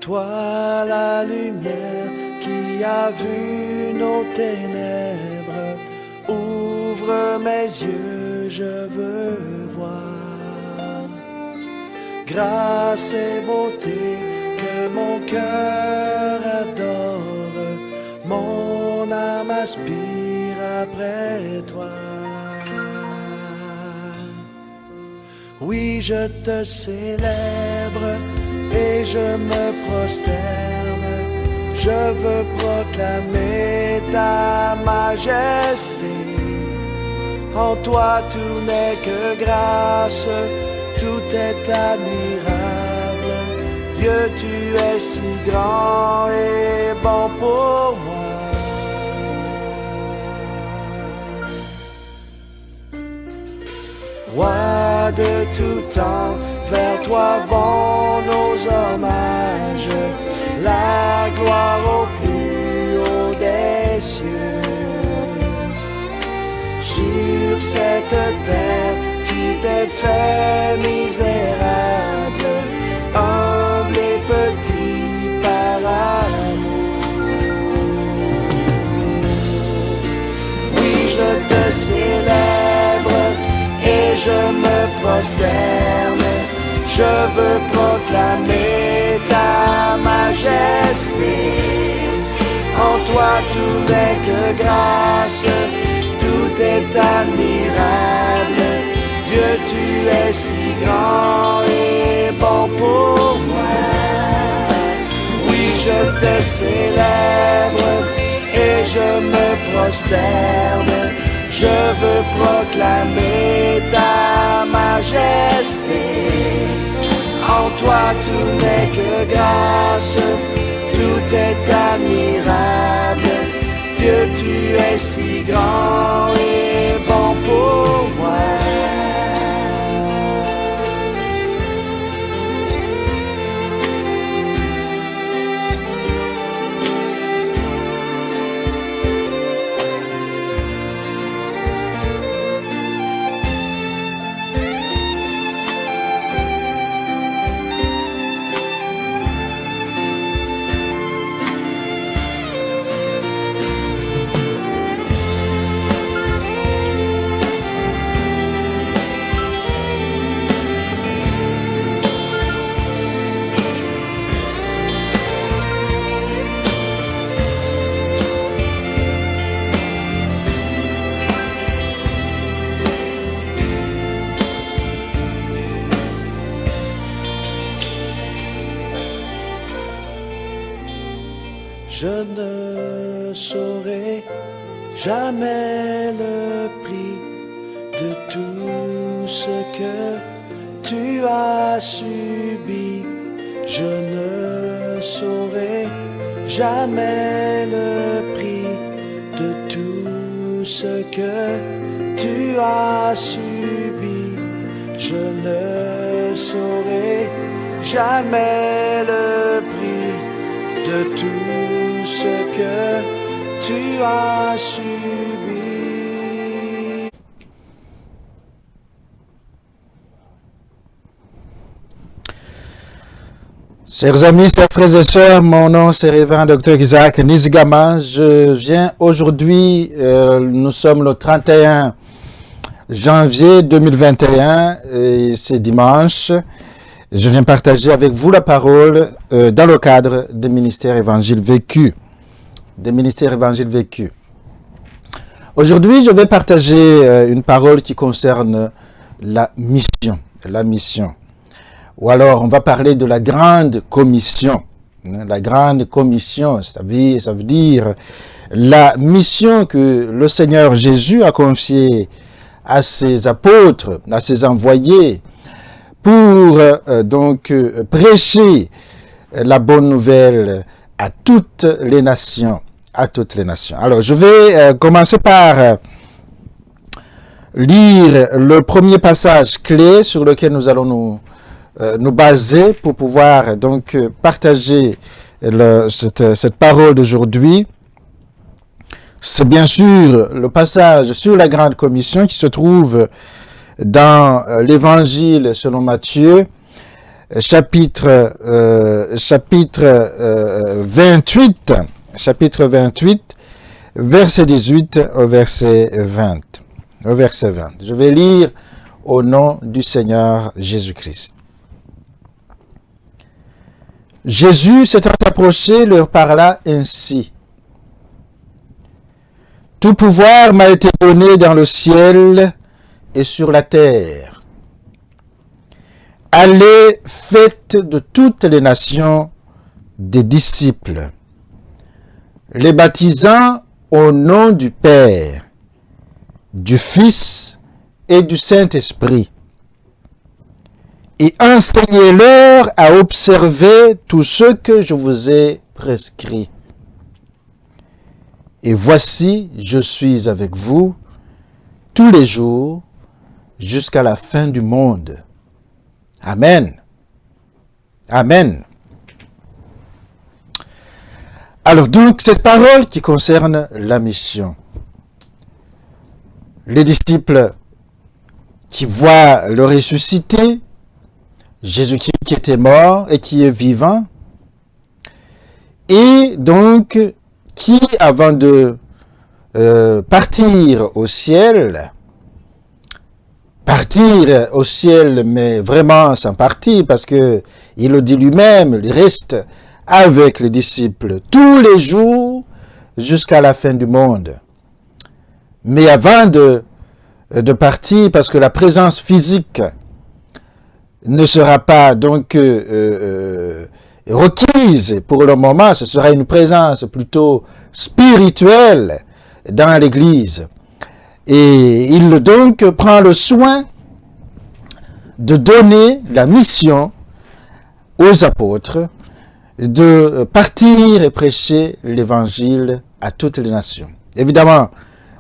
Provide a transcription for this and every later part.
Toi la lumière qui a vu nos ténèbres, ouvre mes yeux, je veux voir. Grâce et beauté que mon cœur adore, mon âme aspire après toi. Oui, je te célèbre et je me prosterne. Je veux proclamer ta majesté. En toi tout n'est que grâce, tout est admirable. Dieu, tu es si grand et bon pour moi. Roi de tout temps, vers toi vont nos hommages, la gloire au plus haut des cieux. Sur cette terre, tu t'es fait misérable, humble et petit par amour. Oui, je te célèbre et je me prosterne, je veux proclamer ta majesté. En toi tout n'est que grâce, tout est admirable. Dieu, tu es si grand et bon pour moi. Oui, je te célèbre et je me prosterne. Je veux proclamer ta majesté. En toi tout n'est que grâce, tout est admirable. Dieu, tu es si grand et bon pour moi. Je ne saurai jamais le prix de tout ce que tu as subi. Je ne saurai jamais le prix de tout ce que tu as subi. Je ne saurai jamais le prix de tout ce que tu as subi. Chers amis, chers frères et sœurs, mon nom c'est Révérend Dr Isaac Nizigama. Je viens aujourd'hui, nous sommes le 31 janvier 2021 et c'est dimanche. Je viens partager avec vous la parole dans le cadre des ministères Évangile Vécu. Aujourd'hui, je vais partager une parole qui concerne la mission. Ou alors, on va parler de la grande commission. La grande commission, ça veut dire la mission que le Seigneur Jésus a confiée à ses apôtres, à ses envoyés, pour prêcher la bonne nouvelle à toutes les nations. Alors, je vais commencer par lire le premier passage clé sur lequel nous allons nous baser pour pouvoir donc partager cette parole d'aujourd'hui. C'est bien sûr le passage sur la Grande Commission qui se trouve dans l'Évangile selon Matthieu, chapitre 28, verset 18 au verset 20. Je vais lire au nom du Seigneur Jésus-Christ. Jésus s'étant approché, leur parla ainsi. Tout pouvoir m'a été donné dans le ciel et sur la terre. Allez, faites de toutes les nations des disciples, les baptisant au nom du Père, du Fils et du Saint-Esprit, et enseignez-leur à observer tout ce que je vous ai prescrit. Et voici, je suis avec vous tous les jours jusqu'à la fin du monde. Amen. Amen. Alors donc, cette parole qui concerne la mission. Les disciples qui voient le ressuscité, Jésus-Christ qui était mort et qui est vivant, et donc qui, avant de partir au ciel, mais vraiment sans partir, parce que il le dit lui-même, il reste avec les disciples tous les jours jusqu'à la fin du monde. Mais avant de partir, parce que la présence physique ne sera pas donc requise pour le moment, ce sera une présence plutôt spirituelle dans l'Église. Et il donc prend le soin de donner la mission aux apôtres de partir et prêcher l'Évangile à toutes les nations. Évidemment,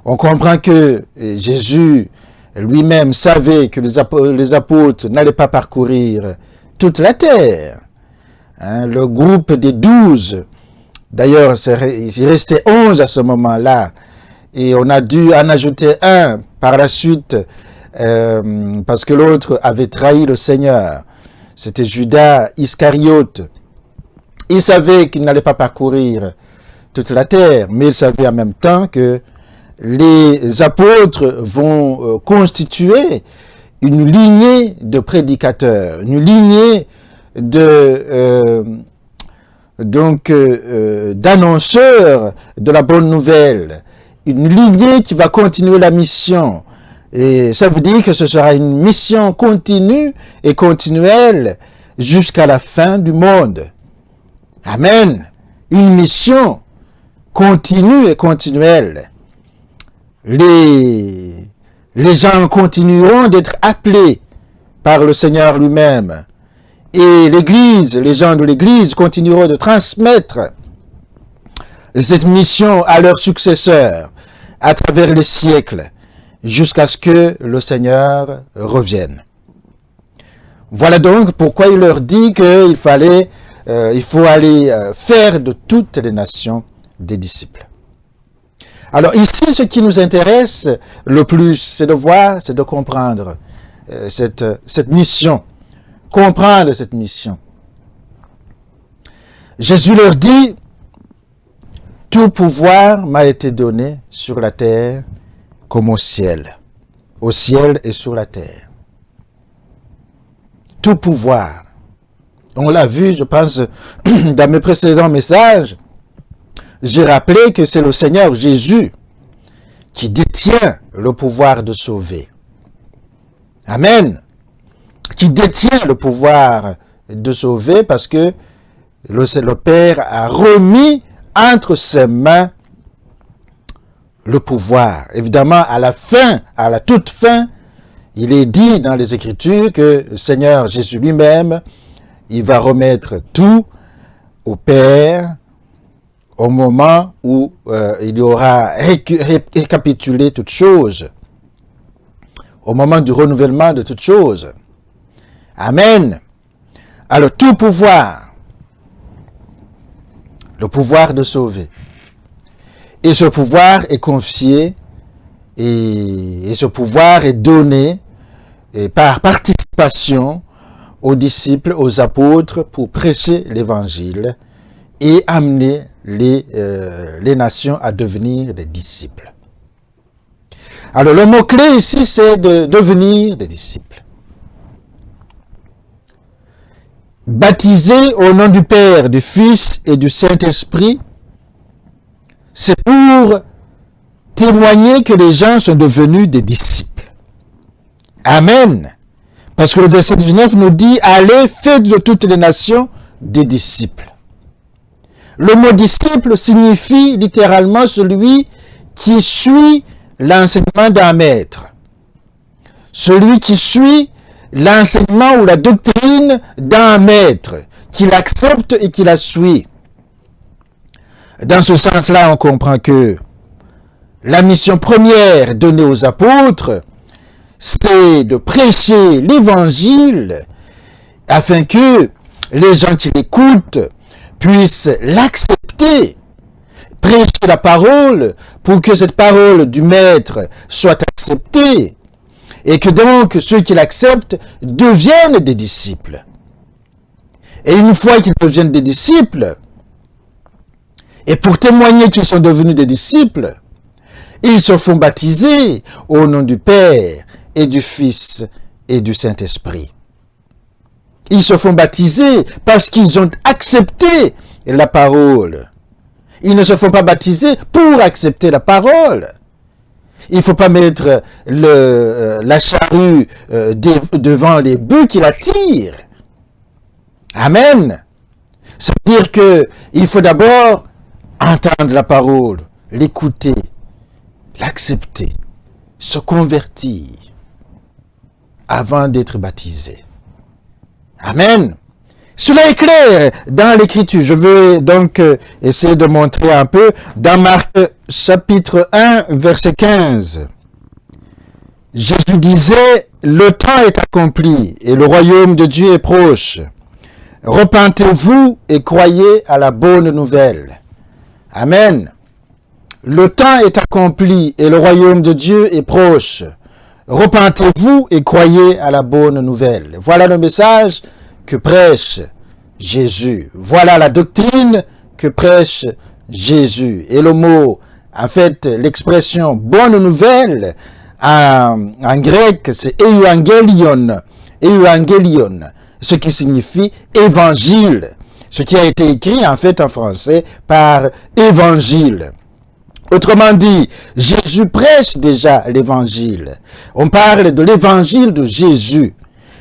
on comprend que Jésus lui-même savait que les apôtres n'allaient pas parcourir toute la terre. Le groupe des 12, d'ailleurs, il restait 11 à ce moment-là, et on a dû en ajouter un par la suite, parce que l'autre avait trahi le Seigneur. C'était Judas Iscariote. Il savait qu'il n'allait pas parcourir toute la terre, mais il savait en même temps que les apôtres vont constituer une lignée de prédicateurs, une lignée d'annonceurs de la bonne nouvelle, une lignée qui va continuer la mission. Et ça veut dire que ce sera une mission continue et continuelle jusqu'à la fin du monde. Amen. Une mission continue et continuelle. Les gens continueront d'être appelés par le Seigneur lui-même. Et l'Église, les gens de l'Église continueront de transmettre cette mission à leurs successeurs à travers les siècles jusqu'à ce que le Seigneur revienne. Voilà donc pourquoi il leur dit qu'il faut aller faire de toutes les nations des disciples. Alors ici, ce qui nous intéresse le plus, c'est de voir, c'est de comprendre cette mission. Comprendre cette mission. Jésus leur dit, tout pouvoir m'a été donné sur la terre comme au ciel et sur la terre. Tout pouvoir. On l'a vu, je pense, dans mes précédents messages, j'ai rappelé que c'est le Seigneur Jésus qui détient le pouvoir de sauver. Amen. Qui détient le pouvoir de sauver parce que le Père a remis entre ses mains le pouvoir. Évidemment, à la toute fin, il est dit dans les Écritures que le Seigneur Jésus lui-même, il va remettre tout au Père au moment où il aura récapitulé toutes choses, au moment du renouvellement de toutes choses. Amen. Alors tout pouvoir, le pouvoir de sauver. Et ce pouvoir est confié et ce pouvoir est donné par participation aux disciples, aux apôtres, pour prêcher l'évangile et amener les nations à devenir des disciples. Alors le mot-clé ici, c'est de devenir des disciples. Baptisés au nom du Père, du Fils et du Saint-Esprit, c'est pour témoigner que les gens sont devenus des disciples. Amen. Parce que le verset 19 nous dit, allez, faites de toutes les nations des disciples. Le mot disciple signifie littéralement celui qui suit l'enseignement d'un maître. Celui qui suit l'enseignement ou la doctrine d'un maître, qui l'accepte et qui la suit. Dans ce sens-là, on comprend que la mission première donnée aux apôtres, c'est de prêcher l'évangile afin que les gens qui l'écoutent puissent l'accepter, prêcher la parole pour que cette parole du maître soit acceptée et que donc ceux qui l'acceptent deviennent des disciples. Et une fois qu'ils deviennent des disciples, et pour témoigner qu'ils sont devenus des disciples, ils se font baptiser au nom du Père et du Fils et du Saint-Esprit. Ils se font baptiser parce qu'ils ont accepté la parole. Ils ne se font pas baptiser pour accepter la parole. Il ne faut pas mettre la charrue devant les bœufs qui la tirent. Amen. C'est-à-dire qu'il faut d'abord entendre la parole, l'écouter, l'accepter, se convertir avant d'être baptisé. Amen. Cela est clair dans l'Écriture. Je vais donc essayer de montrer un peu dans Marc chapitre 1, verset 15. Jésus disait, « Le temps est accompli et le royaume de Dieu est proche. Repentez-vous et croyez à la bonne nouvelle. » Amen. Le temps est accompli et le royaume de Dieu est proche. Repentez-vous et croyez à la bonne nouvelle. Voilà le message que prêche Jésus. Voilà la doctrine que prêche Jésus. Et le mot, en fait, l'expression bonne nouvelle, en grec, c'est euangelion. Euangelion, ce qui signifie évangile. Ce qui a été écrit, en fait, en français, par évangile. Autrement dit, Jésus prêche déjà l'évangile. On parle de l'évangile de Jésus.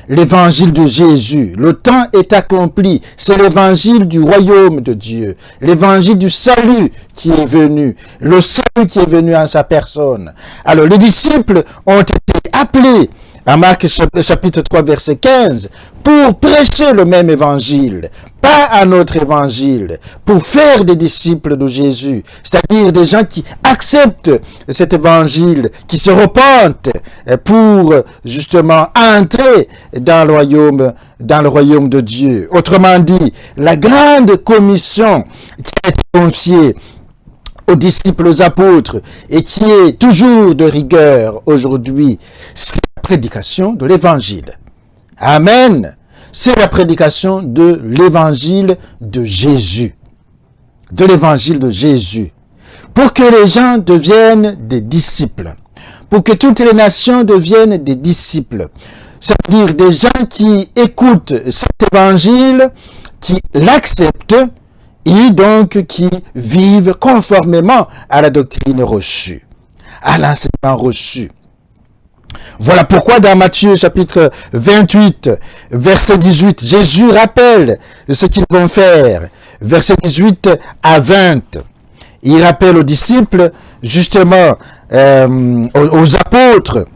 L'évangile de Jésus. Le temps est accompli. C'est l'évangile du royaume de Dieu. L'évangile du salut qui est venu. Le salut qui est venu en sa personne. Alors, les disciples ont été appelés à Marc chapitre 3, verset 15, pour prêcher le même évangile, pas un autre évangile, pour faire des disciples de Jésus, c'est-à-dire des gens qui acceptent cet évangile, qui se repentent pour justement entrer dans le royaume de Dieu. Autrement dit, la grande commission qui a été confiée aux disciples, aux apôtres, et qui est toujours de rigueur aujourd'hui, c'est la prédication de l'évangile. Amen. C'est la prédication de l'évangile de Jésus. De l'évangile de Jésus. Pour que les gens deviennent des disciples. Pour que toutes les nations deviennent des disciples. C'est-à-dire des gens qui écoutent cet évangile, qui l'acceptent, et donc qui vivent conformément à la doctrine reçue, à l'enseignement reçu. Voilà pourquoi dans Matthieu chapitre 28, verset 18, Jésus rappelle ce qu'ils vont faire. Verset 18 à 20. Il rappelle aux disciples, justement, aux apôtres,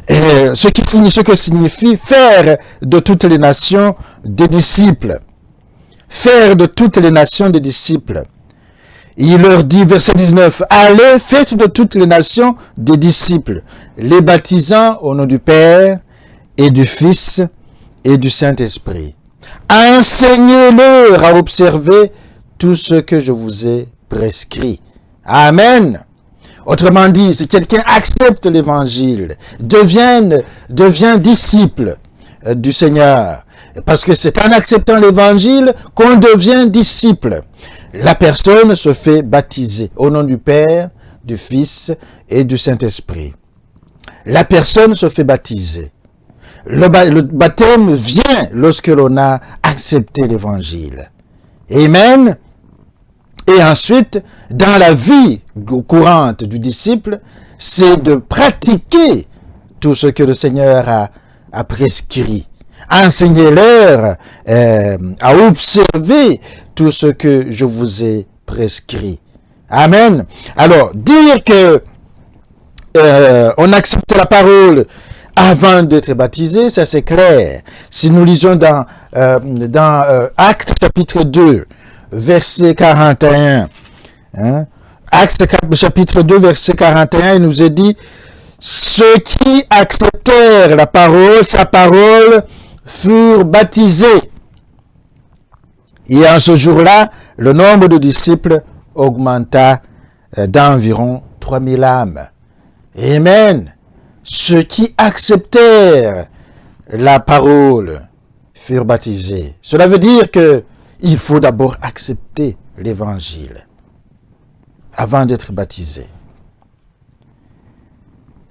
ce que signifie faire de toutes les nations des disciples. Faire de toutes les nations des disciples. Il leur dit, verset 19, « Allez, faites de toutes les nations des disciples, les baptisant au nom du Père et du Fils et du Saint-Esprit. Enseignez-leur à observer tout ce que je vous ai prescrit. » Amen. Autrement dit, si quelqu'un accepte l'évangile, devient disciple, du Seigneur. Parce que c'est en acceptant l'évangile qu'on devient disciple. La personne se fait baptiser au nom du Père, du Fils et du Saint-Esprit. La personne se fait baptiser. Le baptême vient lorsque l'on a accepté l'évangile. Amen. Et ensuite, dans la vie courante du disciple, c'est de pratiquer tout ce que le Seigneur a prescrit. Enseignez-leur à observer tout ce que je vous ai prescrit. Amen. Alors, dire que on accepte la parole avant d'être baptisé, ça c'est clair. Si nous lisons dans Actes chapitre 2, verset 41, Actes chapitre 2, verset 41, il nous est dit, ceux qui acceptèrent la parole, sa parole, furent baptisés. Et en ce jour-là, le nombre de disciples augmenta d'environ 3000 âmes. Amen. Ceux qui acceptèrent la parole furent baptisés. Cela veut dire que il faut d'abord accepter l'évangile avant d'être baptisé.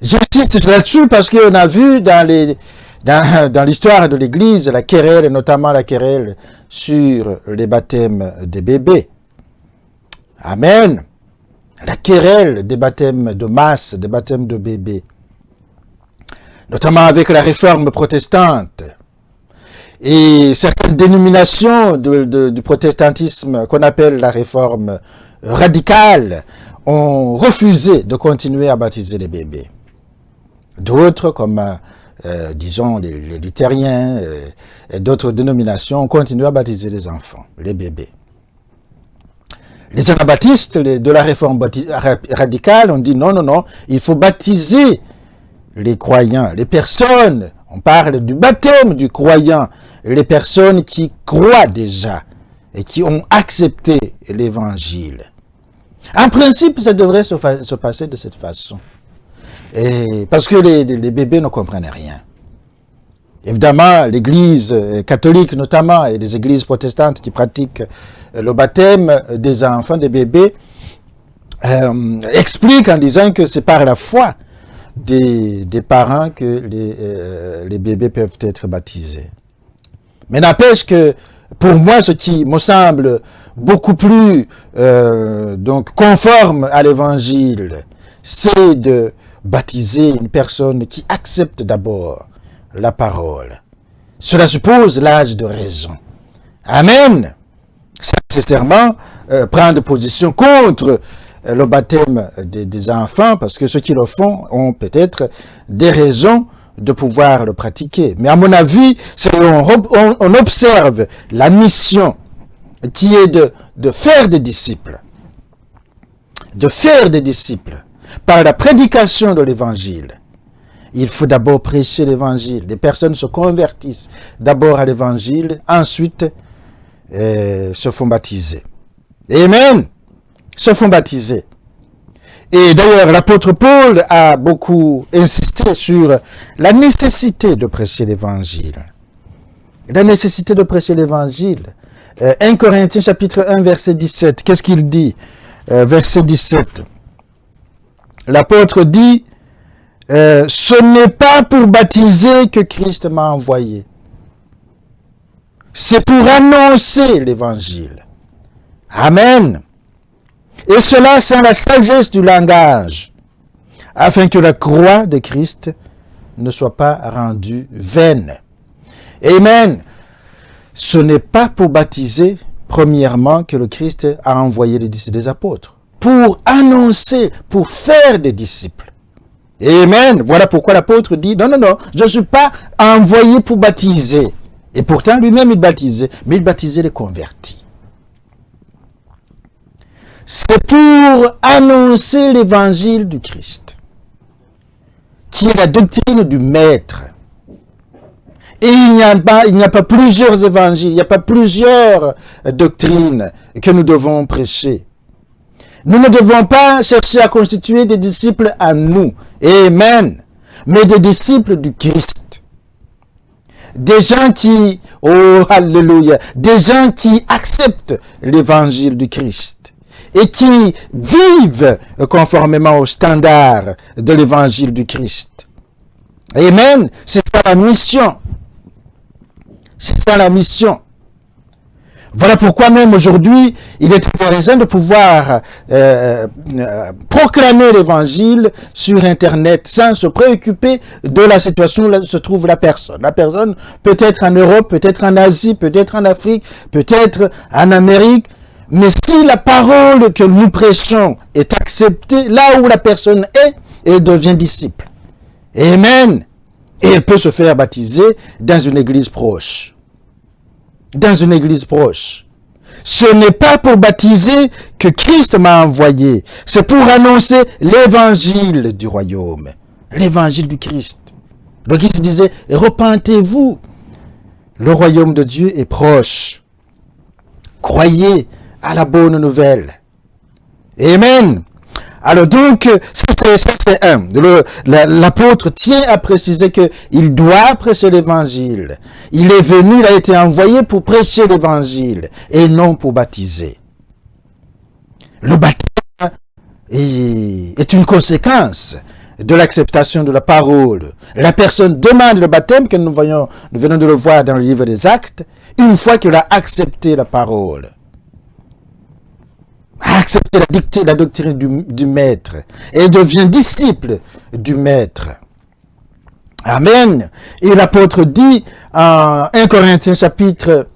J'insiste là-dessus parce qu'on a vu dans l'histoire de l'Église la querelle, et notamment la querelle sur les baptêmes des bébés. Amen. La querelle des baptêmes de masse, des baptêmes de bébés. Notamment avec la réforme protestante. Et certaines dénominations du protestantisme qu'on appelle la réforme radicale ont refusé de continuer à baptiser les bébés. D'autres, comme disons les luthériens et d'autres dénominations, ont continué à baptiser les enfants, les bébés. Les anabaptistes de la réforme radicale ont dit non, il faut baptiser les croyants, les personnes. On parle du baptême du croyant, les personnes qui croient déjà et qui ont accepté l'évangile. En principe, ça devrait se passer de cette façon. Parce que les bébés ne comprennent rien. Évidemment, l'Église catholique notamment, et les églises protestantes qui pratiquent le baptême des enfants, des bébés, expliquent en disant que c'est par la foi des parents que les bébés peuvent être baptisés. Mais n'empêche que, pour moi, ce qui me semble beaucoup plus conforme à l'évangile, c'est de baptiser une personne qui accepte d'abord la parole. Cela suppose l'âge de raison. Amen. Sans nécessairement prendre position contre le baptême des enfants, parce que ceux qui le font ont peut-être des raisons de pouvoir le pratiquer. Mais à mon avis, on observe la mission qui est de faire des disciples. De faire des disciples par la prédication de l'évangile. Il faut d'abord prêcher l'évangile. Les personnes se convertissent d'abord à l'évangile, ensuite se font baptiser. Amen. Se font baptiser. Et d'ailleurs, l'apôtre Paul a beaucoup insisté sur la nécessité de prêcher l'évangile. La nécessité de prêcher l'évangile. 1 Corinthiens chapitre 1 verset 17. Qu'est-ce qu'il dit? Verset 17. L'apôtre dit, ce n'est pas pour baptiser que Christ m'a envoyé. C'est pour annoncer l'évangile. Amen. Et cela sans la sagesse du langage, afin que la croix de Christ ne soit pas rendue vaine. Amen. Ce n'est pas pour baptiser, premièrement, que le Christ a envoyé les disciples des apôtres. Pour annoncer, pour faire des disciples. Amen. Voilà pourquoi l'apôtre dit, non, je ne suis pas envoyé pour baptiser. Et pourtant, lui-même, il baptisait, mais il baptisait les convertis. C'est pour annoncer l'évangile du Christ, qui est la doctrine du Maître. Et il n'y a pas plusieurs évangiles, il n'y a pas plusieurs doctrines que nous devons prêcher. Nous ne devons pas chercher à constituer des disciples à nous, amen, mais des disciples du Christ. des gens qui, oh alléluia, des gens qui acceptent l'évangile du Christ et qui vivent conformément aux standards de l'évangile du Christ. Amen. C'est ça la mission. C'est ça la mission. Voilà pourquoi même aujourd'hui, il est intéressant de pouvoir proclamer l'évangile sur Internet sans se préoccuper de la situation où se trouve la personne. La personne peut être en Europe, peut-être en Asie, peut-être en Afrique, peut-être en Amérique. Mais si la parole que nous prêchons est acceptée là où la personne est, elle devient disciple. Amen. Et elle peut se faire baptiser dans une église proche. Dans une église proche. Ce n'est pas pour baptiser que Christ m'a envoyé. C'est pour annoncer l'évangile du royaume. L'évangile du Christ. Le Christ disait, repentez-vous. Le royaume de Dieu est proche. Croyez à la bonne nouvelle. Amen. Alors donc, ça c'est un. L'apôtre tient à préciser qu'il doit prêcher l'évangile. Il est venu, il a été envoyé pour prêcher l'évangile et non pour baptiser. Le baptême est une conséquence de l'acceptation de la parole. La personne demande le baptême, que nous venons de le voir dans le livre des Actes, une fois qu'il a accepté la parole. A accepté la doctrine du maître et devient disciple du maître. Amen. Et l'apôtre dit en 1 Corinthiens chapitre,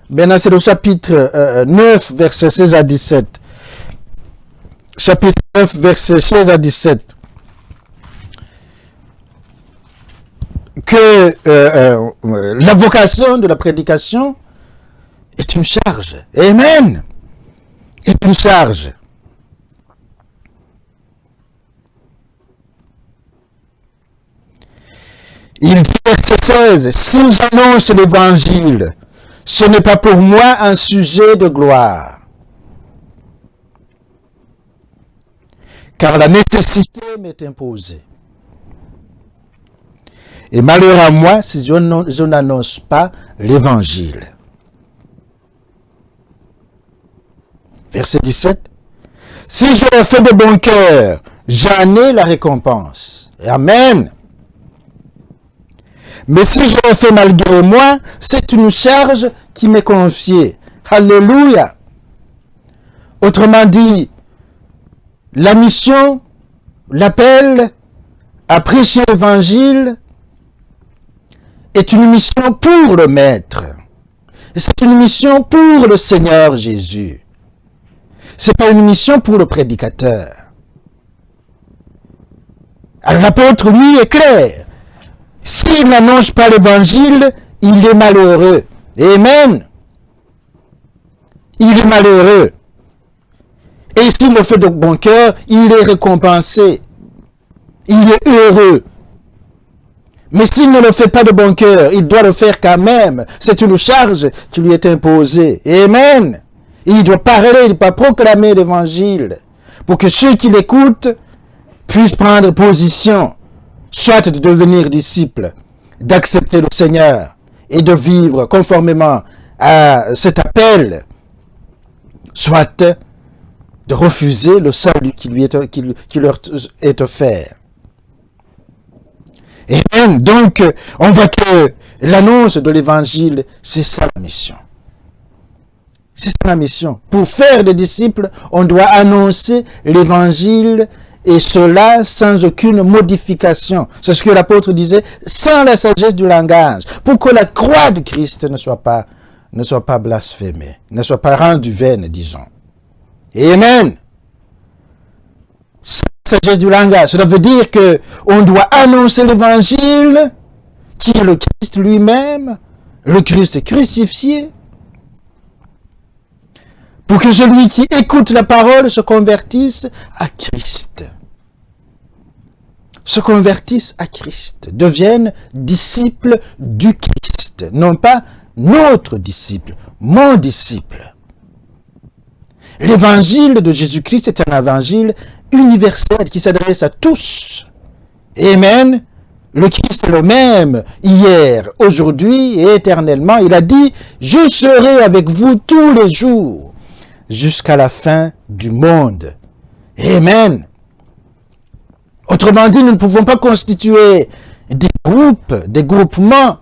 maintenant c'est le chapitre 9, versets 16 à 17. Chapitre 9, versets 16 à 17. Que la vocation de la prédication est une charge. Amen. Est une charge. Il dit, verset 16, si j'annonce l'évangile, ce n'est pas pour moi un sujet de gloire. Car la nécessité m'est imposée. Et malheur à moi si je n'annonce pas l'évangile. Verset 17. Si je le fais de bon cœur, j'en ai la récompense. Amen. Mais si je le fais malgré moi, c'est une charge qui m'est confiée. Alléluia. Autrement dit, la mission, l'appel à prêcher l'évangile est une mission pour le Maître. C'est une mission pour le Seigneur Jésus. Ce n'est pas une mission pour le prédicateur. Alors l'apôtre, lui, est clair. S'il n'annonce pas l'évangile, il est malheureux. Amen. Il est malheureux. Et s'il le fait de bon cœur, il est récompensé. Il est heureux. Mais s'il ne le fait pas de bon cœur, il doit le faire quand même. C'est une charge qui lui est imposée. Amen. Il doit parler, il doit proclamer l'évangile pour que ceux qui l'écoutent puissent prendre position, soit de devenir disciples, d'accepter le Seigneur et de vivre conformément à cet appel, soit de refuser le salut qui leur est offert. Et même, donc, on voit que l'annonce de l'évangile, c'est ça la mission. C'est ça la mission. Pour faire des disciples, on doit annoncer l'évangile et cela sans aucune modification. C'est ce que l'apôtre disait, sans la sagesse du langage, pour que la croix de Christ ne soit pas blasphémée, ne soit pas rendue vaine, disons. Amen. Sans la sagesse du langage, cela veut dire que on doit annoncer l'évangile, qui est le Christ lui-même, le Christ crucifié, pour que celui qui écoute la parole se convertisse à Christ. Se convertisse à Christ, devienne disciple du Christ, non pas notre disciple, mon disciple. L'évangile de Jésus-Christ est un évangile universel qui s'adresse à tous. Amen. Le Christ est le même hier, aujourd'hui et éternellement. Il a dit, je serai avec vous tous les jours jusqu'à la fin du monde. Amen. Autrement dit, nous ne pouvons pas constituer des groupes, des groupements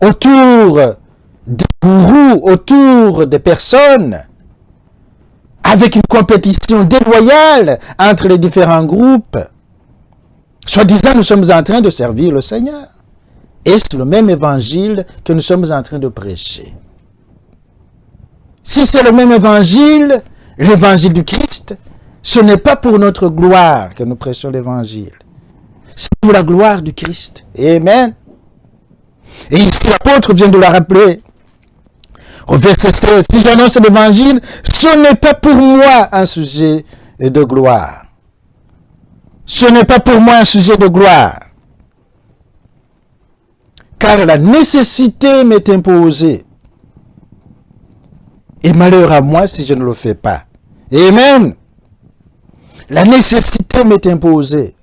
autour des gourous, autour des personnes, avec une compétition déloyale entre les différents groupes. Soi-disant, nous sommes en train de servir le Seigneur. Et c'est le même évangile que nous sommes en train de prêcher. Si c'est le même évangile, l'évangile du Christ, ce n'est pas pour notre gloire que nous prêchons l'évangile. C'est pour la gloire du Christ. Amen. Et ici, l'apôtre vient de le rappeler. Au verset 16, si j'annonce l'évangile, ce n'est pas pour moi un sujet de gloire. Ce n'est pas pour moi un sujet de gloire. Car la nécessité m'est imposée. Et malheur à moi si je ne le fais pas. Amen. La nécessité m'est imposée.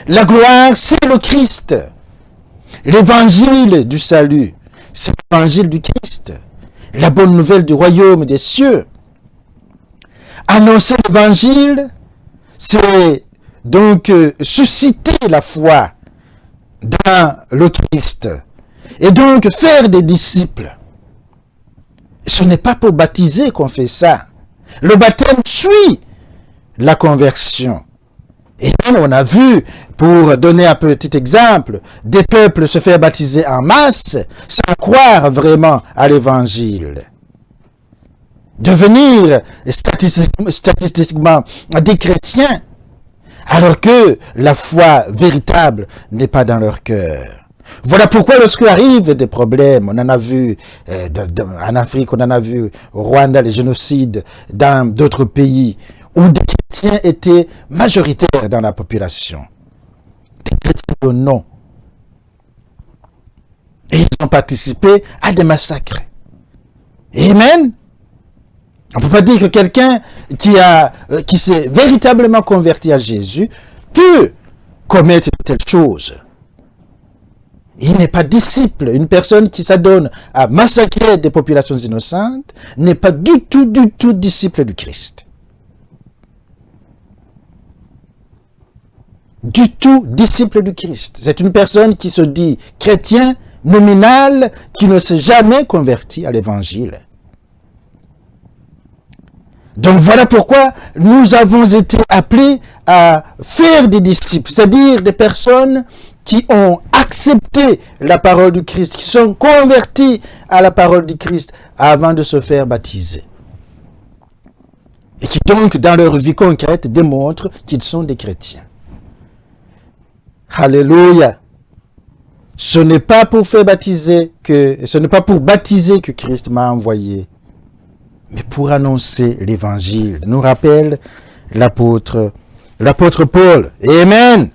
La gloire, c'est le Christ. L'évangile du salut, c'est l'évangile du Christ. La bonne nouvelle du royaume des cieux. Annoncer l'évangile, c'est donc susciter la foi dans le Christ. Et donc faire des disciples. Ce n'est pas pour baptiser qu'on fait ça. Le baptême suit la conversion. Et on a vu, pour donner un petit exemple, des peuples se faire baptiser en masse sans croire vraiment à l'évangile. Devenir statistiquement des chrétiens, alors que la foi véritable n'est pas dans leur cœur. Voilà pourquoi lorsqu'il arrive des problèmes, on en a vu en Afrique, on en a vu au Rwanda, les génocides, dans d'autres pays, où des chrétiens étaient majoritaires dans la population. Des chrétiens de nom. Et ils ont participé à des massacres. Amen. On ne peut pas dire que quelqu'un qui s'est véritablement converti à Jésus peut commettre de telles choses. Il n'est pas disciple. Une personne qui s'adonne à massacrer des populations innocentes n'est pas du tout disciple du Christ. Du tout disciple du Christ. C'est une personne qui se dit chrétien, nominal, qui ne s'est jamais converti à l'évangile. Donc voilà pourquoi nous avons été appelés à faire des disciples, c'est-à-dire des personnes qui ont accepté la parole du Christ, qui sont convertis à la parole du Christ avant de se faire baptiser. Et qui donc, dans leur vie concrète, démontrent qu'ils sont des chrétiens. Alléluia. Ce n'est pas pour baptiser que Christ m'a envoyé, mais pour annoncer l'évangile, nous rappelle l'apôtre Paul. Amen.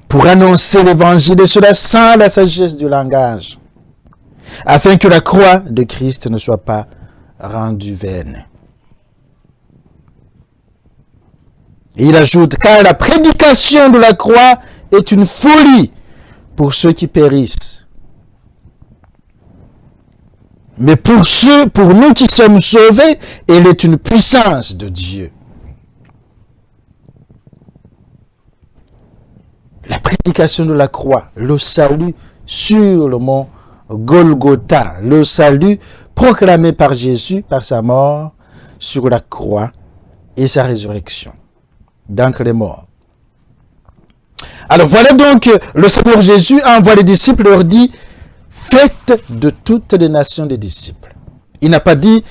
Pour annoncer l'évangile, et cela sans la sagesse du langage, afin que la croix de Christ ne soit pas rendue vaine. Et il ajoute, car la prédication de la croix est une folie pour ceux qui périssent. Mais pour nous qui sommes sauvés, elle est une puissance de Dieu. La prédication de la croix, le salut sur le mont Golgotha, le salut proclamé par Jésus, par sa mort sur la croix et sa résurrection d'entre les morts. Alors voilà donc, le Seigneur Jésus envoie les disciples, leur dit, faites de toutes les nations des disciples. Il n'a pas dit,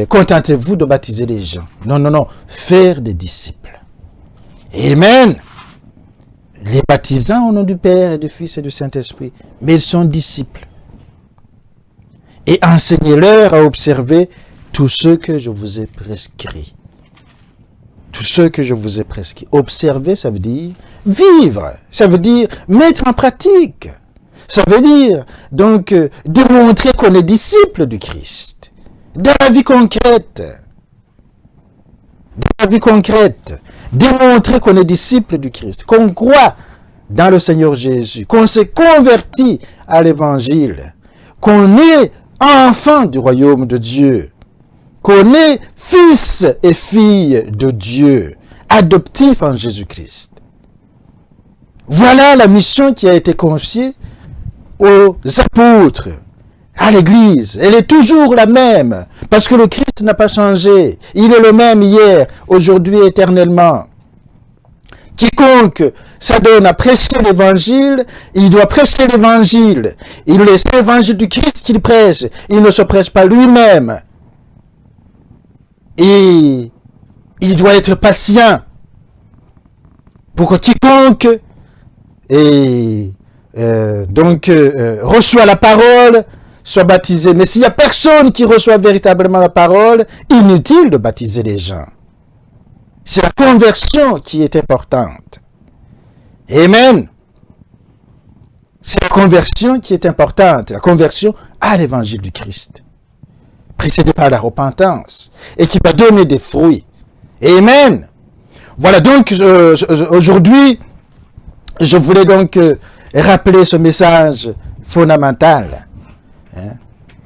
contentez-vous de baptiser les gens. Non, faire des disciples. Amen. Les baptisants au nom du Père et du Fils et du Saint-Esprit, mais ils sont disciples. Et enseignez-leur à observer tout ce que je vous ai prescrit. Tout ce que je vous ai prescrit. Observer, ça veut dire vivre. Ça veut dire mettre en pratique. Ça veut dire, donc, démontrer qu'on est disciple du Christ. Dans la vie concrète. Dans la vie concrète. démontrer qu'on est disciple du Christ, qu'on croit dans le Seigneur Jésus, qu'on s'est converti à l'évangile, qu'on est enfant du royaume de Dieu, qu'on est fils et fille de Dieu, adoptif en Jésus-Christ. Voilà la mission qui a été confiée aux apôtres, à l'Église. Elle est toujours la même, parce que le Christ n'a pas changé. Il est le même hier, aujourd'hui, éternellement. Quiconque s'adonne à prêcher l'Évangile, il doit prêcher l'Évangile. Il est l'Évangile du Christ qu'il prêche. Il ne se prêche pas lui-même. Et il doit être patient pour que quiconque reçoit la parole soit baptisé. Mais s'il n'y a personne qui reçoit véritablement la parole, inutile de baptiser les gens. C'est la conversion qui est importante. Amen. C'est la conversion qui est importante. La conversion à l'évangile du Christ. Précédée par la repentance. Et qui va donner des fruits. Amen. Voilà donc, aujourd'hui, je voulais donc rappeler ce message fondamental.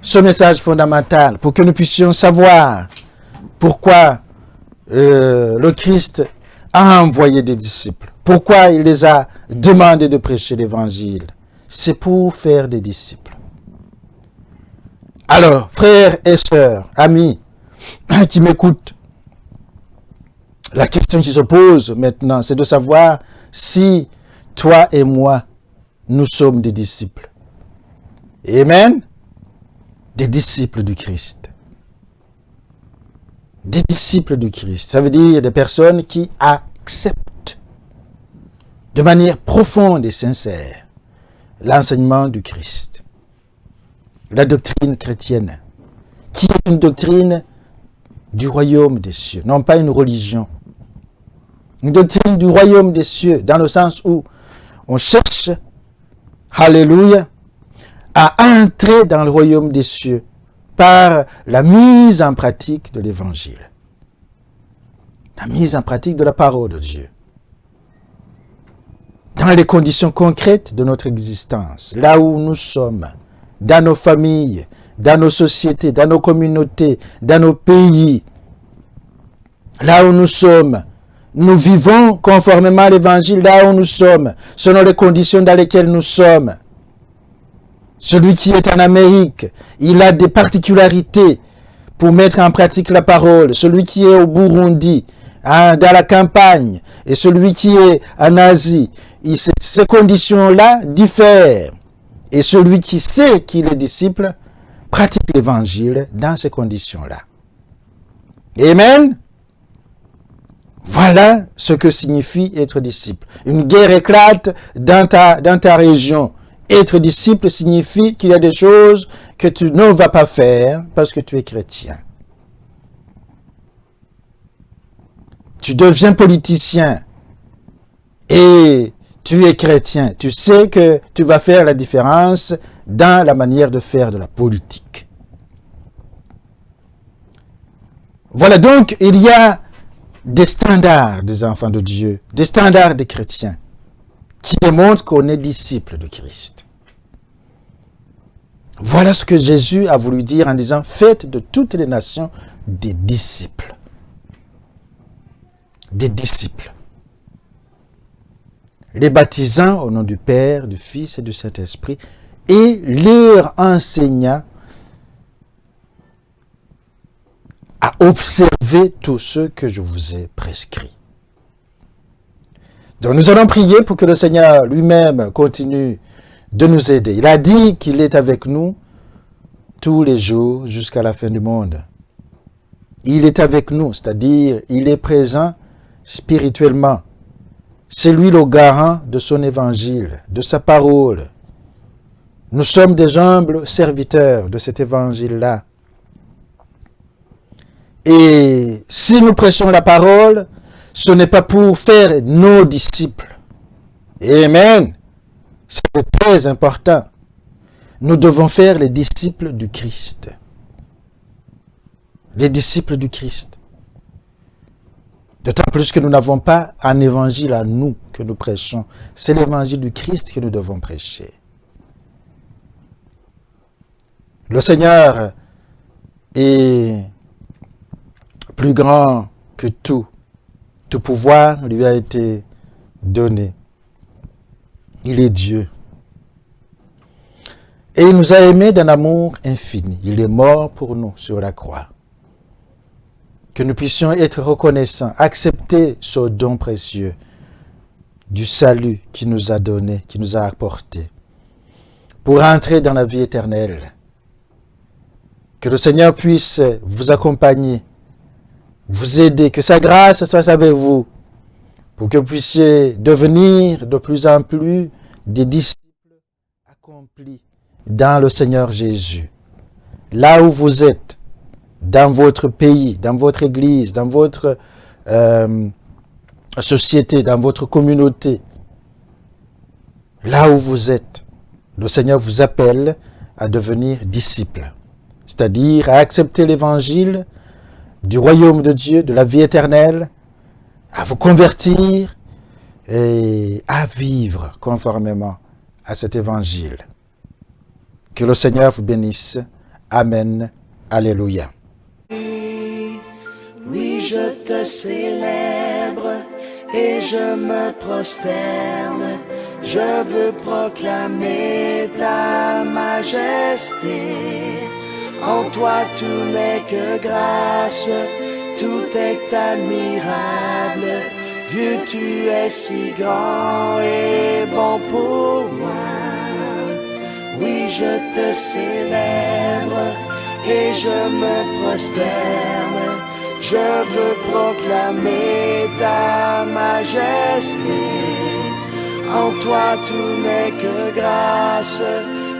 Ce message fondamental pour que nous puissions savoir pourquoi le Christ a envoyé des disciples. Pourquoi il les a demandé de prêcher l'évangile. C'est pour faire des disciples. Alors, frères et sœurs, amis qui m'écoutent, la question qui se pose maintenant, c'est de savoir si toi et moi, nous sommes des disciples. Amen. Des disciples du Christ. Des disciples du Christ. Ça veut dire des personnes qui acceptent de manière profonde et sincère l'enseignement du Christ. La doctrine chrétienne, qui est une doctrine du royaume des cieux, non pas une religion. Une doctrine du royaume des cieux, dans le sens où on cherche, alléluia, à entrer dans le royaume des cieux par la mise en pratique de l'évangile. La mise en pratique de la parole de Dieu. Dans les conditions concrètes de notre existence, là où nous sommes, dans nos familles, dans nos sociétés, dans nos communautés, dans nos pays, là où nous sommes, nous vivons conformément à l'évangile, là où nous sommes, selon les conditions dans lesquelles nous sommes. Celui qui est en Amérique, il a des particularités pour mettre en pratique la parole. Celui qui est au Burundi, dans la campagne, et celui qui est en Asie, ces conditions-là diffèrent. Et celui qui sait qu'il est disciple pratique l'évangile dans ces conditions-là. Amen. Voilà ce que signifie être disciple. Une guerre éclate dans ta région. Être disciple signifie qu'il y a des choses que tu ne vas pas faire parce que tu es chrétien. Tu deviens politicien et tu es chrétien. Tu sais que tu vas faire la différence dans la manière de faire de la politique. Voilà donc, il y a des standards des enfants de Dieu, des standards des chrétiens, qui démontrent qu'on est disciple de Christ. Voilà ce que Jésus a voulu dire en disant, faites de toutes les nations des disciples. Des disciples. Les baptisant au nom du Père, du Fils et du Saint-Esprit, et leur enseignant à observer tout ce que je vous ai prescrit. Donc nous allons prier pour que le Seigneur lui-même continue de nous aider. Il a dit qu'il est avec nous tous les jours jusqu'à la fin du monde. Il est avec nous, c'est-à-dire il est présent spirituellement. C'est lui le garant de son évangile, de sa parole. Nous sommes des humbles serviteurs de cet évangile-là. Et si nous prêchons la parole, ce n'est pas pour faire nos disciples. Amen. C'est très important. Nous devons faire les disciples du Christ. Les disciples du Christ. D'autant plus que nous n'avons pas un évangile à nous que nous prêchons. C'est l'évangile du Christ que nous devons prêcher. Le Seigneur est plus grand que tout. Tout pouvoir lui a été donné. Il est Dieu. Et il nous a aimés d'un amour infini. Il est mort pour nous sur la croix. Que nous puissions être reconnaissants, accepter ce don précieux du salut qu'il nous a donné, qu'il nous a apporté, pour entrer dans la vie éternelle. Que le Seigneur puisse vous accompagner, vous aider, que sa grâce soit avec vous, pour que vous puissiez devenir de plus en plus des disciples accomplis dans le Seigneur Jésus. Là où vous êtes, dans votre pays, dans votre église, dans votre société, dans votre communauté, là où vous êtes, le Seigneur vous appelle à devenir disciple, c'est-à-dire à accepter l'évangile du royaume de Dieu, de la vie éternelle, à vous convertir et à vivre conformément à cet évangile. Que le Seigneur vous bénisse. Amen. Alléluia. Oui, je te célèbre et je me prosterne. Je veux proclamer ta majesté. En toi tout n'est que grâce, tout est admirable. Dieu, tu es si grand et bon pour moi. Oui, je te célèbre et je me prosterne. Je veux proclamer ta majesté. En toi tout n'est que grâce,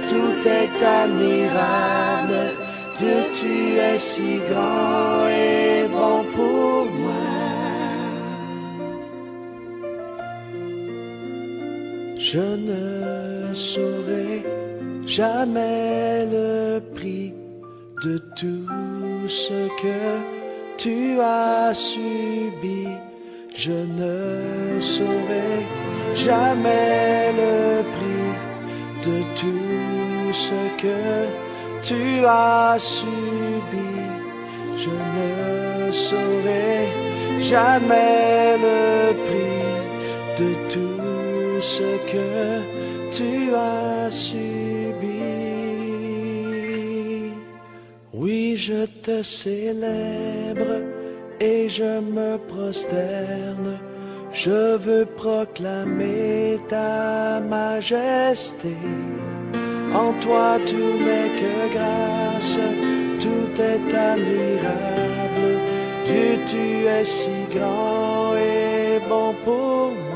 tout est admirable. Dieu, tu es si grand et bon pour moi. Je ne saurais jamais le prix de tout ce que tu as subi. Je ne saurais jamais le prix de tout ce que tu as subi. Je ne saurais jamais le prix de tout ce que tu as subi. Oui, je te célèbre et je me prosterne. Je veux proclamer ta majesté. En toi tout n'est que grâce, tout est admirable. Dieu, tu es si grand et bon pour moi.